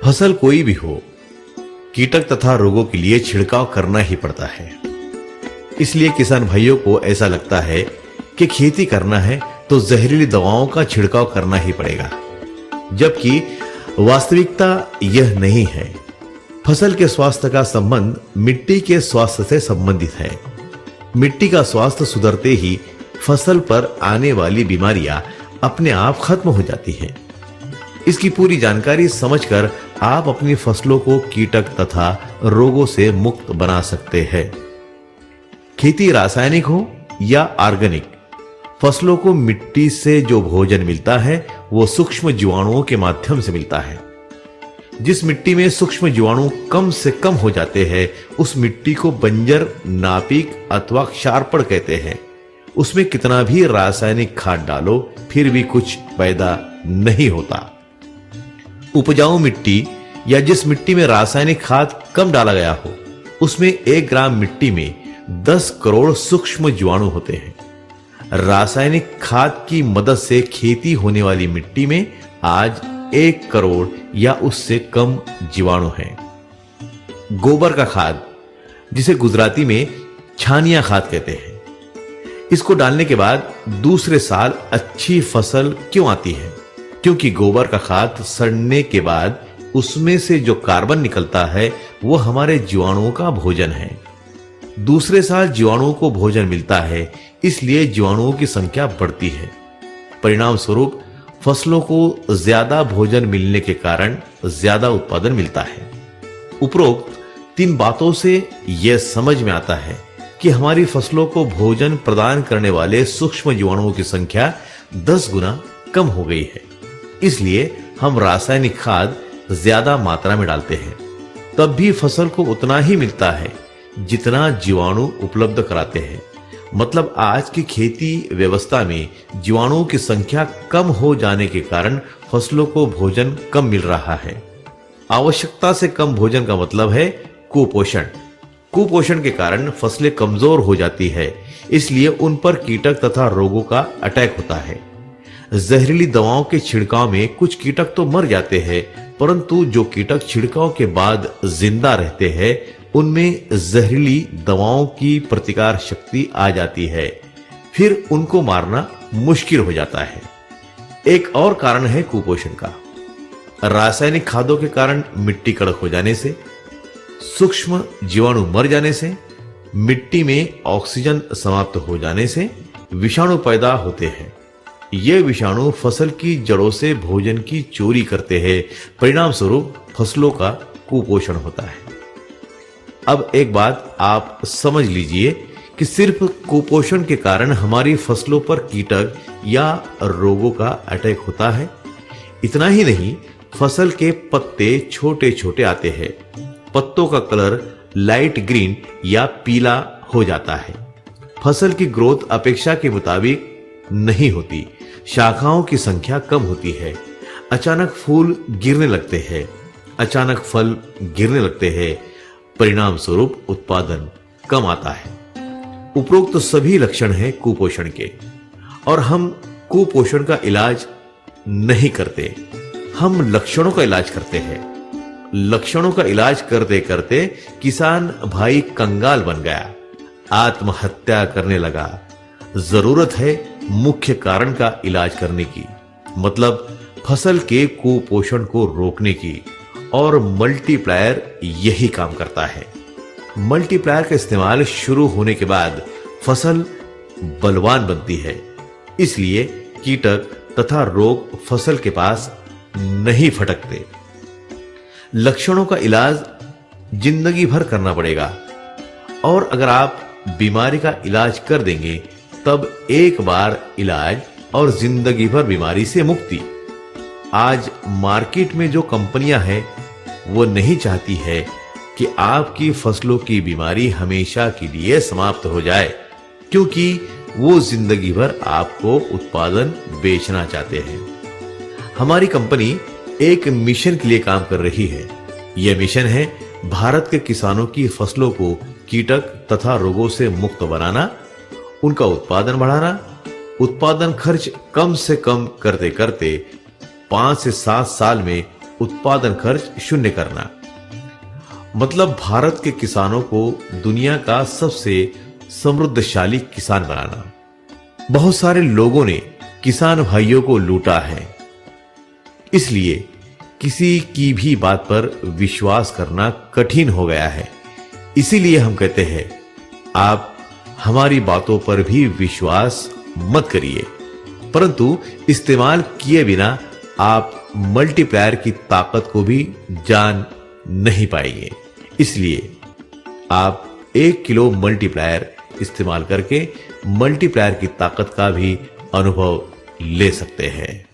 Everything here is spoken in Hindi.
फसल कोई भी हो, कीटक तथा रोगों के लिए छिड़काव करना ही पड़ता है। इसलिए किसान भाइयों को ऐसा लगता है कि खेती करना है तो जहरीली दवाओं का छिड़काव करना ही पड़ेगा, जबकि वास्तविकता यह नहीं है। फसल के स्वास्थ्य का संबंध मिट्टी के स्वास्थ्य से संबंधित है। मिट्टी का स्वास्थ्य सुधरते ही फसल पर आने वाली बीमारियां अपने आप खत्म हो जाती हैं। इसकी पूरी जानकारी समझकर आप अपनी फसलों को कीटक तथा रोगों से मुक्त बना सकते हैं। खेती रासायनिक हो या ऑर्गेनिक, फसलों को मिट्टी से जो भोजन मिलता है वो सूक्ष्म जीवाणुओं के माध्यम से मिलता है। जिस मिट्टी में सूक्ष्म जीवाणु कम से कम हो जाते हैं उस मिट्टी को बंजर, नापीक अथवा क्षारपण कहते हैं। उसमें कितना भी रासायनिक खाद डालो फिर भी कुछ पैदा नहीं होता। उपजाऊ मिट्टी या जिस मिट्टी में रासायनिक खाद कम डाला गया हो उसमें 1 ग्राम मिट्टी में 10 करोड़ सूक्ष्म जीवाणु होते हैं। रासायनिक खाद की मदद से खेती होने वाली मिट्टी में आज 1 करोड़ या उससे कम जीवाणु हैं। गोबर का खाद, जिसे गुजराती में छानिया खाद कहते हैं, इसको डालने के बाद दूसरे साल अच्छी फसल क्यों आती है? क्योंकि गोबर का खाद सड़ने के बाद उसमें से जो कार्बन निकलता है वो हमारे जीवाणुओं का भोजन है। दूसरे साल जीवाणुओं को भोजन मिलता है, इसलिए जीवाणुओं की संख्या बढ़ती है। परिणाम स्वरूप फसलों को ज्यादा भोजन मिलने के कारण ज्यादा उत्पादन मिलता है। उपरोक्त 3 बातों से यह समझ में आता है कि हमारी फसलों को भोजन प्रदान करने वाले सूक्ष्म जीवाणुओं की संख्या 10 गुना कम हो गई है। इसलिए हम रासायनिक खाद ज्यादा मात्रा में डालते हैं, तब भी फसल को उतना ही मिलता है जितना जीवाणु उपलब्ध कराते हैं। मतलब आज की खेती व्यवस्था में जीवाणुओं की संख्या कम हो जाने के कारण फसलों को भोजन कम मिल रहा है। आवश्यकता से कम भोजन का मतलब है कुपोषण। कुपोषण के कारण फसलें कमजोर हो जाती है, इसलिए उन पर कीटक तथा रोगों का अटैक होता है। जहरीली दवाओं के छिड़काव में कुछ कीटक तो मर जाते हैं, परंतु जो कीटक छिड़काव के बाद जिंदा रहते हैं उनमें जहरीली दवाओं की प्रतिकार शक्ति आ जाती है, फिर उनको मारना मुश्किल हो जाता है। एक और कारण है कुपोषण का। रासायनिक खादों के कारण मिट्टी कड़क हो जाने से, सूक्ष्म जीवाणु मर जाने से, मिट्टी में ऑक्सीजन समाप्त हो जाने से विषाणु पैदा होते हैं। ये विषाणु फसल की जड़ों से भोजन की चोरी करते हैं। परिणाम स्वरूप फसलों का कुपोषण होता है। अब एक बात आप समझ लीजिए कि सिर्फ कुपोषण के कारण हमारी फसलों पर कीटक या रोगों का अटैक होता है। इतना ही नहीं, फसल के पत्ते छोटे छोटे आते हैं, पत्तों का कलर लाइट ग्रीन या पीला हो जाता है, फसल की ग्रोथ अपेक्षा के मुताबिक नहीं होती, शाखाओं की संख्या कम होती है, अचानक फूल गिरने लगते हैं, अचानक फल गिरने लगते हैं। परिणाम स्वरूप उत्पादन कम आता है। उपरोक्त तो सभी लक्षण हैं कुपोषण के, और हम कुपोषण का इलाज नहीं करते, हम लक्षणों का इलाज करते हैं। लक्षणों का इलाज करते करते किसान भाई कंगाल बन गया, आत्महत्या करने लगा। जरूरत है मुख्य कारण का इलाज करने की, मतलब फसल के कुपोषण को रोकने की, और मल्टीप्लायर यही काम करता है। मल्टीप्लायर का इस्तेमाल शुरू होने के बाद फसल बलवान बनती है, इसलिए कीटक तथा रोग फसल के पास नहीं फटकते। लक्षणों का इलाज जिंदगी भर करना पड़ेगा, और अगर आप बीमारी का इलाज कर देंगे तब एक बार इलाज और जिंदगी भर बीमारी से मुक्ति। आज मार्केट में जो कंपनियां हैं वो नहीं चाहती है कि आपकी फसलों की बीमारी हमेशा के लिए समाप्त हो जाए, क्योंकि वो जिंदगी भर आपको उत्पादन बेचना चाहते हैं। हमारी कंपनी एक मिशन के लिए काम कर रही है। यह मिशन है भारत के किसानों की फसलों को कीटक तथा रोगों से मुक्त बनाना, उनका उत्पादन बढ़ाना, उत्पादन खर्च कम से कम करते करते 5 से 7 साल में उत्पादन खर्च शून्य करना। मतलब भारत के किसानों को दुनिया का सबसे समृद्धशाली किसान बनाना। बहुत सारे लोगों ने किसान भाइयों को लूटा है, इसलिए किसी की भी बात पर विश्वास करना कठिन हो गया है। इसीलिए हम कहते हैं, आप हमारी बातों पर भी विश्वास मत करिए, परंतु इस्तेमाल किए बिना आप मल्टीप्लायर की ताकत को भी जान नहीं पाएंगे। इसलिए आप 1 किलो मल्टीप्लायर इस्तेमाल करके मल्टीप्लायर की ताकत का भी अनुभव ले सकते हैं।